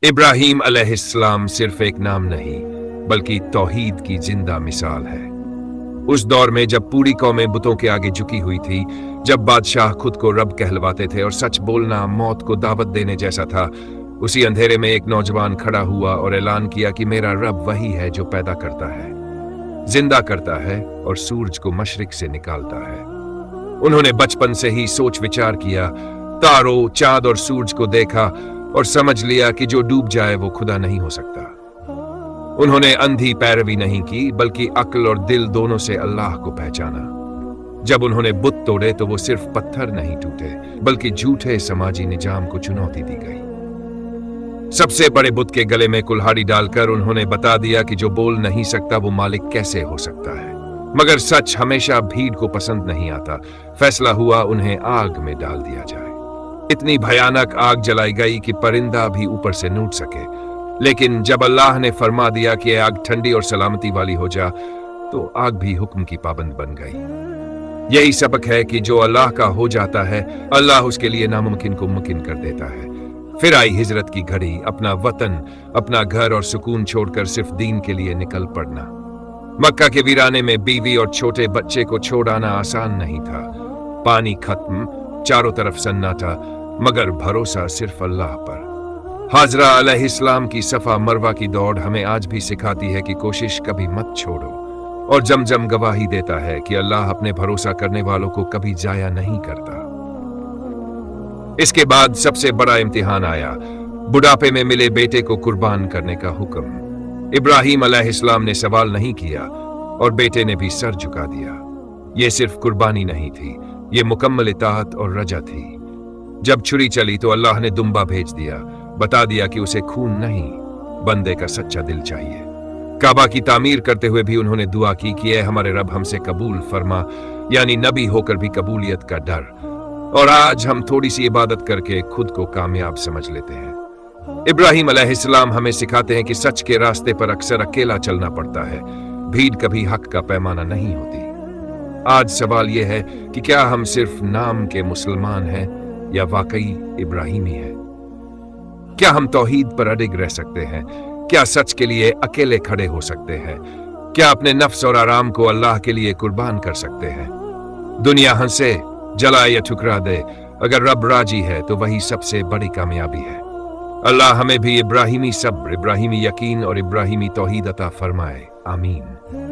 इब्राहीम अलैहिस्सलाम सिर्फ एक नाम नहीं बल्कि तौहीद की जिंदा मिसाल है। उस दौर में जब पूरी कौमें बुतों के आगे झुकी हुई थी, जब बादशाह खुद को रब कहलवाते थे और सच बोलना मौत को दावत देने जैसा था, उसी अंधेरे में एक नौजवान खड़ा हुआ और ऐलान किया कि मेरा रब वही है जो पैदा करता है, जिंदा करता है और सूरज को मशरिक से निकालता है। उन्होंने बचपन से ही सोच विचार किया, तारों, चांद और सूरज को देखा और समझ लिया कि जो डूब जाए वो खुदा नहीं हो सकता। उन्होंने अंधी पैरवी नहीं की बल्कि अक्ल और दिल दोनों से अल्लाह को पहचाना। जब उन्होंने बुत तोड़े तो वो सिर्फ पत्थर नहीं टूटे बल्कि झूठे समाजी निजाम को चुनौती दी गई। सबसे बड़े बुत के गले में कुल्हाड़ी डालकर उन्होंने बता दिया कि जो बोल नहीं सकता वो मालिक कैसे हो सकता है। मगर सच हमेशा भीड़ को पसंद नहीं आता। फैसला हुआ उन्हें आग में डाल दिया जाए। इतनी भयानक आग जलाई गई कि परिंदा भी ऊपर से नूट सके। लेकिन जब अल्लाह ने फरमा दिया कि आग ठंडी और सलामती वाली हो जा, तो आग भी हुक्म की पाबंद बन गई। यही सबक है कि जो अल्लाह का हो जाता है, अल्लाह उसके लिए नामुमकिन को मुमकिन कर देता है। फिर आई हिजरत की घड़ी, अपना वतन, अपना घर और सुकून छोड़कर सिर्फ दीन के लिए निकल पड़ना। मक्का के वीराने में बीवी और छोटे बच्चे को छोड़ आना आसान नहीं था। पानी खत्म, चारों तरफ सन्नाटा, मगर भरोसा सिर्फ अल्लाह पर। हाजरा अलैहिस्सलाम की सफा मरवा की दौड़ हमें आज भी सिखाती है कि कोशिश कभी मत छोड़ो, और जमजम गवाही देता है कि अल्लाह अपने भरोसा करने वालों को कभी जाया नहीं करता। इसके बाद सबसे बड़ा इम्तिहान आया, बुढ़ापे में मिले बेटे को कुर्बान करने का हुक्म। इब्राहीम अलैहिस्सलाम ने सवाल नहीं किया और बेटे ने भी सर झुका दिया। यह सिर्फ कुर्बानी नहीं थी, यह मुकम्मल इताअत और रजा थी। जब छुरी चली तो अल्लाह ने दुम्बा भेज दिया, बता दिया कि उसे खून नहीं, बंदे का सच्चा दिल चाहिए। काबा की तामीर करते हुए भी उन्होंने दुआ की कि ऐ हमारे रब हमसे कबूल फरमा, यानी नबी होकर भी कबूलियत का डर। और आज हम थोड़ी सी इबादत करके खुद को कामयाब समझ लेते हैं। इब्राहीम अलैहिस्सलाम हमें सिखाते हैं कि सच के रास्ते पर अक्सर अकेला चलना पड़ता है, भीड़ कभी हक का पैमाना नहीं होती। आज सवाल यह है कि क्या हम सिर्फ नाम के मुसलमान हैं या वाकई इब्राहीमी है? क्या हम तौहीद पर अडिग रह सकते हैं? क्या सच के लिए अकेले खड़े हो सकते हैं? क्या अपने नफ्स और आराम को अल्लाह के लिए कुर्बान कर सकते हैं? दुनिया हंसे, जलाए या ठुकरा दे, अगर रब राजी है तो वही सबसे बड़ी कामयाबी है। अल्लाह हमें भी इब्राहीमी सब्र, इब्राहीमी यकीन और इब्राहीमी तौहीद अता फरमाए। आमीन।